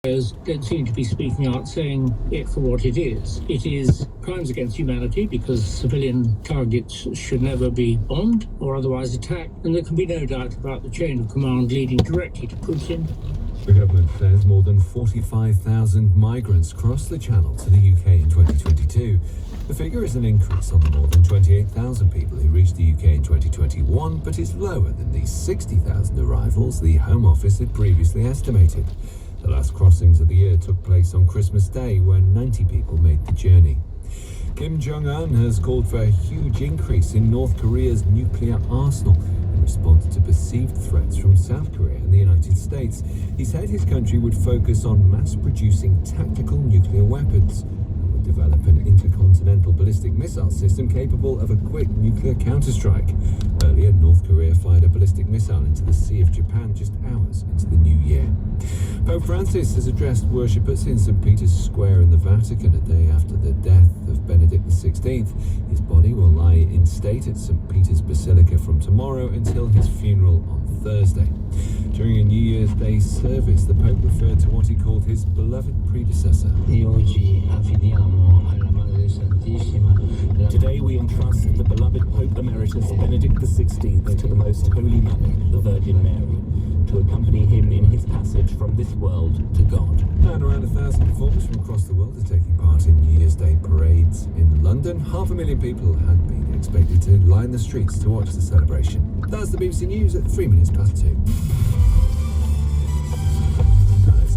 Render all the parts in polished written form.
don't seem to be speaking out, saying it for what it is. It is crimes against humanity because civilian targets should never be bombed or otherwise attacked, and there can be no doubt about the chain of command leading directly to Putin. The government says more than 45,000 migrants crossed the Channel to the UK in 2022. The figure is an increase on the more than 28,000 people who reached the UK in 2021, but is lower than the 60,000 arrivals the Home Office had previously estimated. The last crossings of the year took place on Christmas Day, when 90 people made the journey. Kim Jong-un has called for a huge increase in North Korea's nuclear arsenal in response to perceived threats from South Korea and the United States. He said his country would focus on mass-producing tactical nuclear weapons and would develop an intercontinental ballistic missile system capable of a quick nuclear counterstrike. Earlier, North Korea fired a ballistic missile into the Sea of Japan just hours into the new year. Pope Francis has addressed worshippers in St. Peter's Square in the Vatican a day after the death of Benedict XVI. His body will lie in state at St. Peter's Basilica from tomorrow until his funeral on Thursday. During a New Year's Day service, the Pope referred to what he called his beloved predecessor. Today we entrust the beloved Pope Emeritus Benedict XVI to the Most Holy Mother, the Virgin Mary, to accompany him in his passage from this world to God. And around 1,000 performers from across the world are taking part in New Year's Day parades in London. 500,000 people had been expected to line the streets to watch the celebration. That's the BBC News at 2 minutes past 2.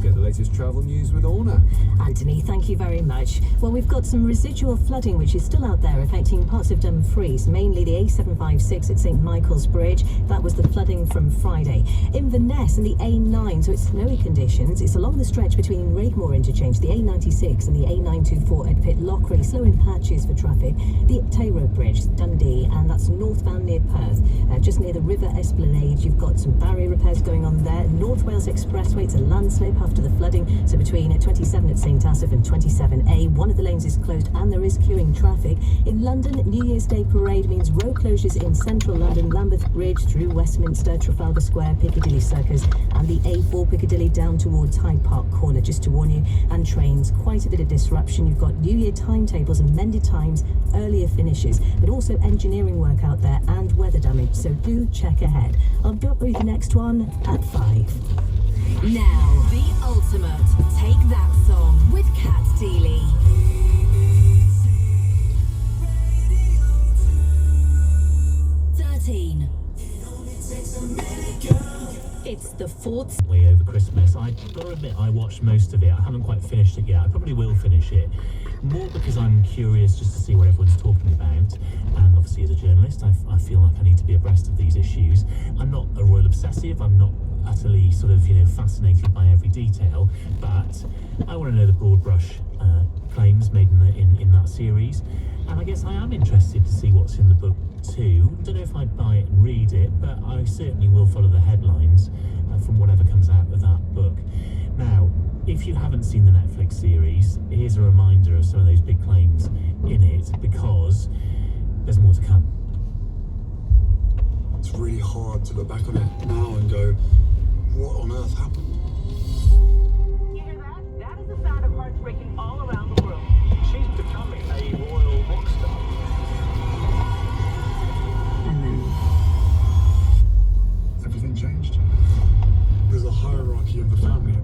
Get the latest travel news with Orna. Anthony, thank you very much. Well, we've got some residual flooding which is still out there affecting parts of Dumfries, mainly the A756 at St Michael's Bridge. That was the flooding from Friday. Inverness and the A9, so it's snowy conditions. It's along the stretch between Raigmore Interchange, the A96 and the A924 at Pitlochry, slow in patches for traffic. The Taylor Bridge, Dundee, and that's northbound near Perth. Just near the River Esplanade, you've got some barrier repairs going on there. North Wales Expressway, it's a landslip after the flooding, so between 27 at St Asaph and 27A, one of the lanes is closed and there is queuing traffic. In London, New Year's Day parade means road closures in central London, Lambeth Bridge through Westminster, Trafalgar Square, Piccadilly Circus, and the A4 Piccadilly down towards Hyde Park Corner, just to warn you. And trains, quite a bit of disruption. You've got New Year timetables, amended times, earlier finishes, but also engineering work out there and weather damage, so do check ahead. I'll be up with the next one at 5. Now, the ultimate Take That song with Cat Deely. It's the fourth Way over Christmas. I gotta admit, I watched most of it. I haven't quite finished it yet. I probably will finish it. More because I'm curious just to see what everyone's talking about. And obviously, as a journalist, I feel like I need to be abreast of these issues. I'm not a royal obsessive. I'm not utterly sort of, fascinated by every detail. But I want to know the broad brush claims made in that series. And I guess I am interested to see what's in the book too. I don't know if I'd buy it and read it, but I certainly will follow the headlines from whatever comes out of that book. Now, if you haven't seen the Netflix series, here's a reminder of some of those big claims in it, because there's more to come. It's really hard to look back on it now and go, what on earth happened? You hear that? That is the sound of hearts breaking all around the world. She's becoming a royal rock star. and then Everything changed. There's a hierarchy of the family.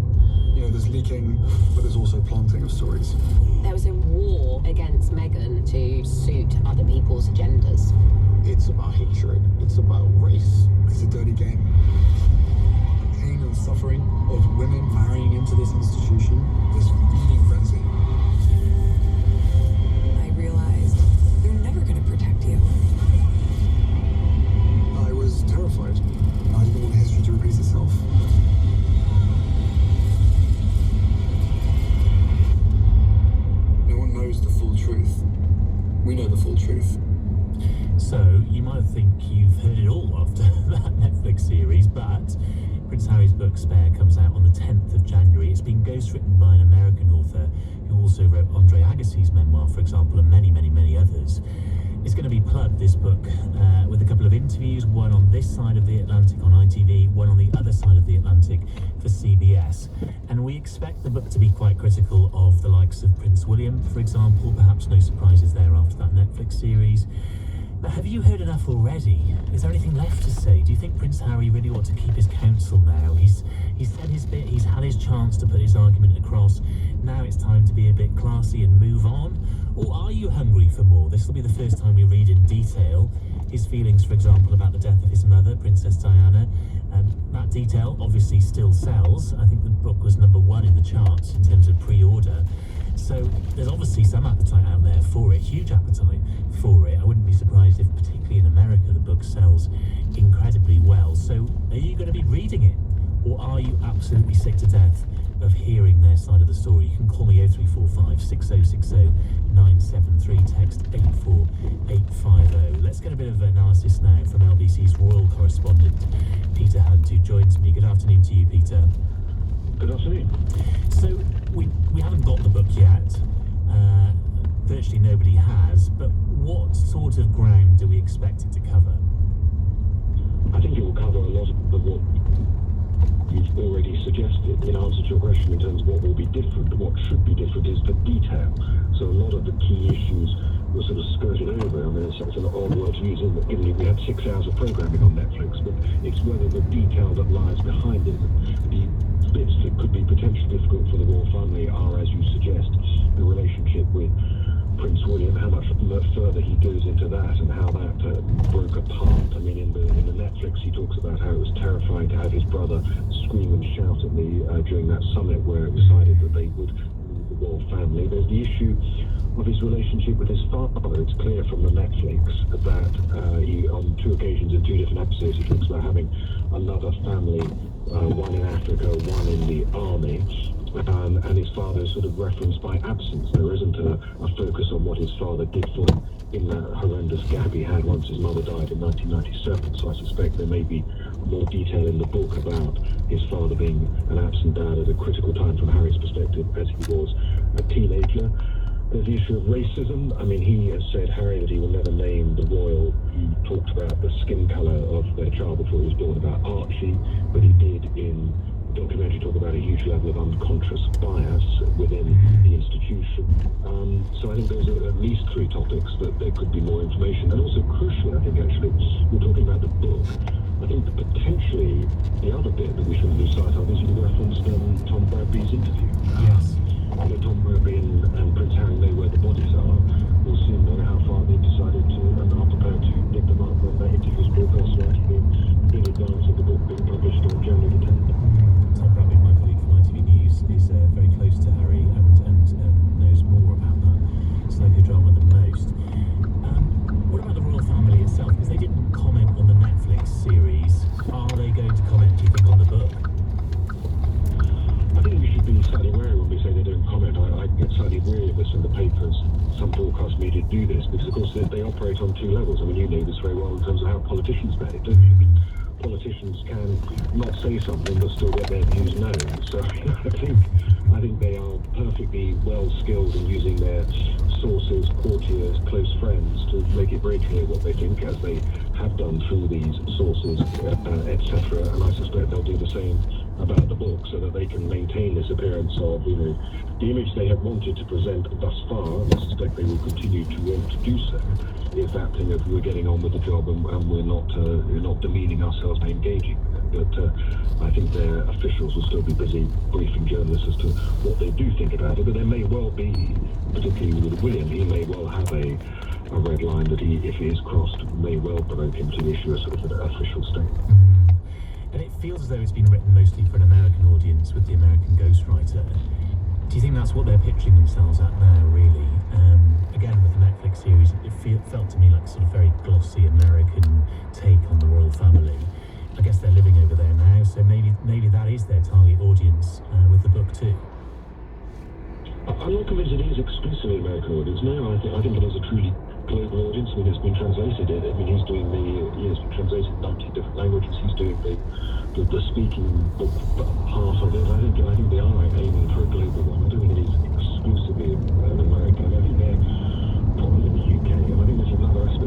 There's leaking, but there's also planting of stories. There was a war against Meghan to suit other people's agendas. It's about hatred. It's about race. It's a dirty game. The pain and suffering of women marrying into this institution is feeding frenzy. I realized they're never going to protect you. I was terrified. I didn't want history to repeat itself. No one knows the full truth. We know the full truth. So, you might think you've heard it all after that Netflix series, but Prince Harry's book Spare comes out on the 10th of January. It's been ghostwritten by an American author who also wrote Andre Agassi's memoir, for example, and many, many, many others. It's going to be plugged, this book, with a couple of interviews, one on this side of the Atlantic on ITV, one on the other side of the Atlantic for CBS. And we expect the book to be quite critical of the likes of Prince William, for example. Perhaps no surprises there after that Netflix series. But have you heard enough already? Is there anything left to say? Do you think Prince Harry really ought to keep his counsel now? He's said his bit, he's had his chance to put his argument across. Now it's time to be a bit classy and move on? Or are you hungry for more? This will be the first time we read in detail his feelings, for example, about the death of his mother, Princess Diana. That detail obviously still sells. I think the book was #1 in the charts in terms of pre-order. So there's obviously some appetite out there for it, huge appetite for it. I wouldn't be surprised if, particularly in America, the book sells incredibly well. So are you going to be reading it? Or are you absolutely sick to death of hearing their side of the story? You can call me 0345 6060 973, text 84850. Let's get a bit of analysis now from LBC's royal correspondent, Peter Hunt, who joins me. Good afternoon to you, Peter. Good afternoon. So we haven't got the book yet. Virtually nobody has, but what sort of ground do we expect it to cover? I think it will cover a lot of what you've already suggested in answer to your question in terms of what will be different. What should be different is the detail. So a lot of the key issues were sort of skirted over. I mean, it's an odd word to use, isn't it? Given we had 6 hours of programming on Netflix, but it's whether the detail that lies behind it, the bits that could be potentially difficult for the royal family are, as you suggest, the relationship with Prince William, how much further he goes into that and how that broke apart. I mean, in the Netflix, he talks about how it was terrifying to have his brother scream and shout at me during that summit where it decided that they would leave the royal family. There's the issue of his relationship with his father. It's clear from the Netflix that he, on 2 occasions in 2 different episodes, he talks about having another family, one in Africa, one in the army. And his father is sort of referenced by absence. There isn't a focus on what his father did for him in that horrendous gap he had once his mother died in 1997. So I suspect there may be more detail in the book about his father being an absent dad at a critical time from Harry's perspective as he was a teenager. There's the issue of racism. I mean, he has said, Harry, that he will never name the royal who talked about the skin colour of their child before he was born, about Archie, but he did in documentary talk about a huge level of unconscious bias within the institution. So I think those are at least 3 topics that there could be more information. And also crucially, I think actually, we're talking about the book. I think that potentially the other bit that we shouldn't lose sight of is you referenced Tom Bradby's interview. Yes. Tom Bradby and Prince Harry know where the bodies are. We'll soon know how far they've decided to and are prepared to dig them up when that interview's broadcast right in advance of the book being published on January the 10th. Tom Bradby, my colleague from ITV News, is very close to Harry and knows more about that psychodrama than most. What about the royal family itself? Because they didn't comment on the Netflix series. Are they going to comment, do you think, on the book? I think we should be slightly wary when we say they don't comment. I get slightly wary of this in the papers. Some broadcast media do this because, of course, they operate on 2 levels. I mean, you know this very well in terms of how politicians behave, don't you? I mean, politicians can not say something but still get their views known. So I think they are perfectly well skilled in using their sources, courtiers, close friends to make it very clear what they think, as they have done through these sources, etc. And I suspect they'll do the same about the book, so that they can maintain this appearance of, the image they have wanted to present thus far, and I suspect they will continue to want to do so, is that thing of we're getting on with the job and we're not demeaning ourselves by engaging with it. But I think their officials will still be busy briefing journalists as to what they do think about it. But there may well be, particularly with William, he may well have a red line that he, if he is crossed, may well provoke him to issue a sort of an official statement. And it feels as though it's been written mostly for an American audience with the American ghostwriter. Do you think that's what they're pitching themselves at now, really? Again, with the Netflix series, it felt to me like a sort of very glossy American take on the royal family. I guess they're living over there now, so maybe that is their target audience with the book too. I'm not convinced it is exclusively American audience. No, I think it is a truly global audience. I mean, it's been translated. I mean, he's been translated in 19 different languages. He's doing the speaking book half of it. I think they are aiming for a global one. I don't think it is exclusively an American. I think they're probably in the UK. And I think there's another aspect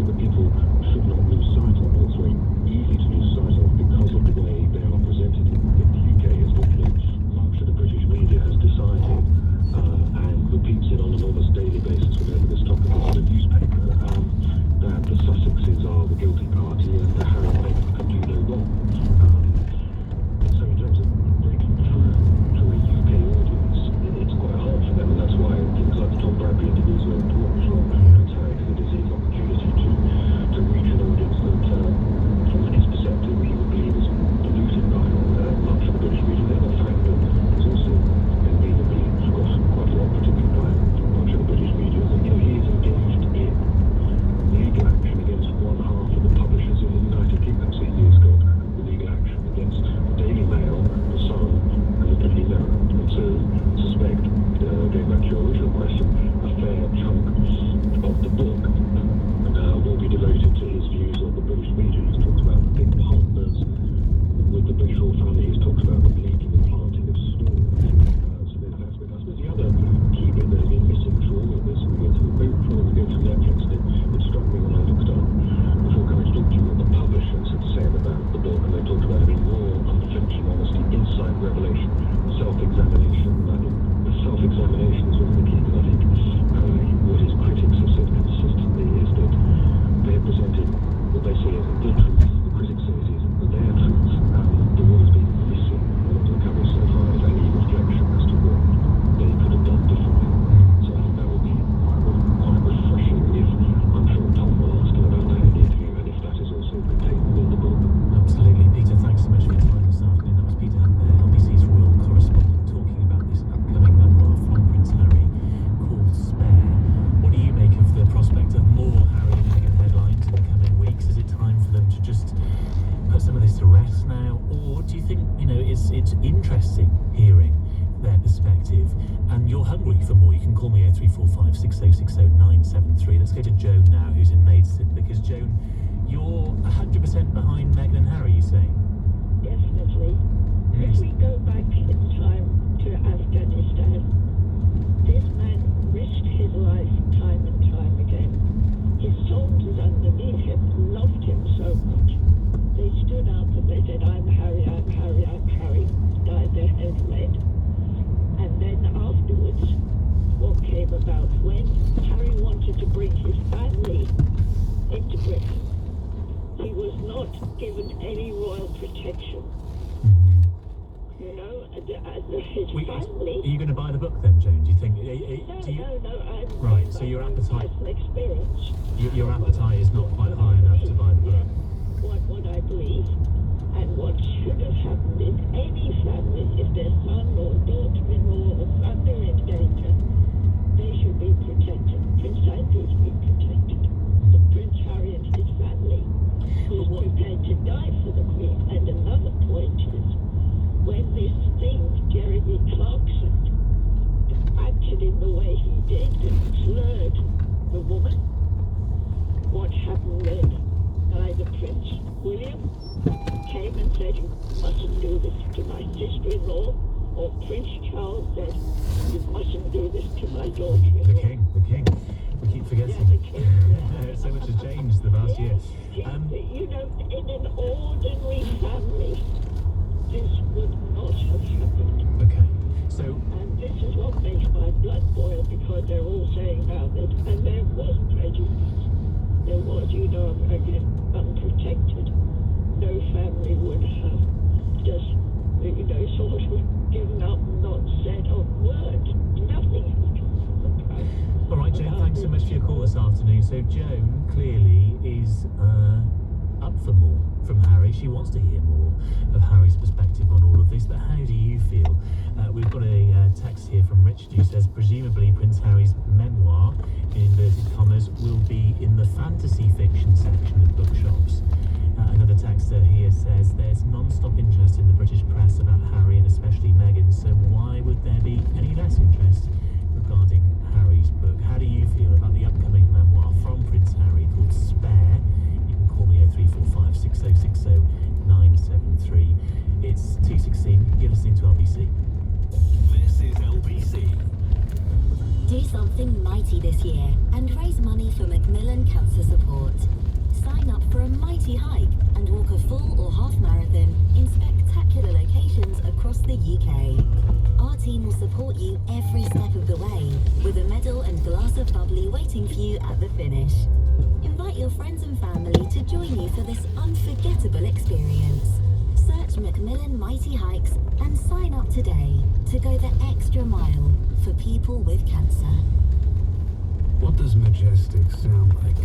interesting hearing their perspective, and you're hungry for more. You can call me 0345 6060 973. Let's go to Joan now, who's in Maidstone, because Joan, you're 100% behind Meghan and Harry, you say? Definitely. If we go back in time to Afghanistan, this man risked his life time and time again. His soldiers underneath him loved him so much. They stood up and they said, I'm Harry, I'm Harry, I'm Harry, dyed their head red. And then afterwards, what came about when Harry wanted to bring his family into Britain, he was not given any royal protection. You know, his family. Are you going to buy the book then, Joan? Do you think? No. Right. So your appetite. Experience. Your appetite is not quite high enough to buy the book. What I believe, and what should have happened in any family, if their son or daughter-in-law or family are in danger, they should be protected. Prince Andrew's been protected. But Prince Harry and his family is prepared to die for the Queen. And another point is, when this thing, Jeremy Clarkson, acted in the way he did and slurred the woman, what happened then? Either Prince William came and said, you mustn't do this to my sister-in-law, or Prince Charles said, you mustn't do this to my daughter-in-law. The king. We keep forgetting. Yeah, the king. So much has changed the last year. You know, in an ordinary family, this would not have happened. Okay. So. And this is what makes my blood boil, because they're all saying about it, and there was prejudice. There was, again, unprotected. No family would have just, sort of given up, not said a word. Nothing has come about. All right, Joan, thanks so much for your call this afternoon. So Joan clearly is up for more from Harry. She wants to hear more of Harry's perspective on all of this, but how do you feel? We've got a text here from Richard who says, presumably Prince Harry's memoir, in inverted commas, will be in the fantasy fiction section of bookshops. Another texter here says, there's non-stop interest in the British press about Harry and especially Meghan, so why would there be any less interest regarding Harry's book? How do you feel about the upcoming memoir from Prince Harry called Spare? You can call me 0345 6060 973. It's 2:16. You're listening to LBC. This is LBC. Do something mighty this year and raise money for Macmillan Cancer Support. Sign up for a mighty hike and walk a full or half marathon in spectacular locations across the UK. Our team will support you every step of the way, with a medal and glass of bubbly waiting for you at the finish. Invite your friends and family to join you for this unforgettable experience. Search Macmillan Mighty Hikes and sign up today to go the extra mile for people with cancer. What does majestic sound like?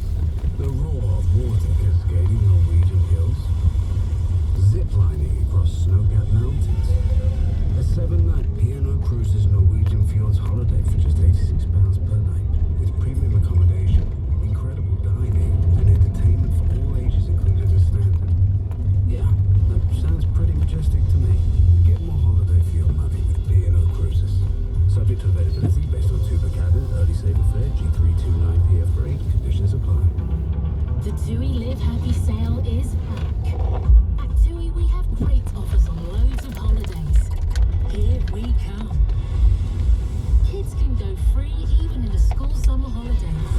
The roar of water cascading Norwegian hills? Ziplining across snow-capped mountains? A 7-night P&O Cruises Norwegian Fjords holiday for just £86 per night, with premium accommodation, incredible dining, and entertainment for all ages included as standard. Yeah, that sounds pretty majestic to me. Get more holiday for your money with P&O Cruises. Subject to availability based on Tuba cabin, early saver fare, G329PF3, conditions apply. The TUI Live Happy sale is back. At TUI, we have great offers on loads of holidays. Here we come. Kids can go free even in the school summer holidays.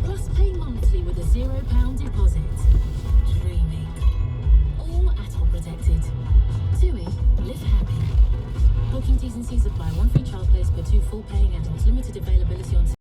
Plus pay monthly with a £0 deposit. Dreaming. All at or protected. TUI Live Happy. Booking T's and C's apply. 1 free child place per 2 full paying adults. Limited availability on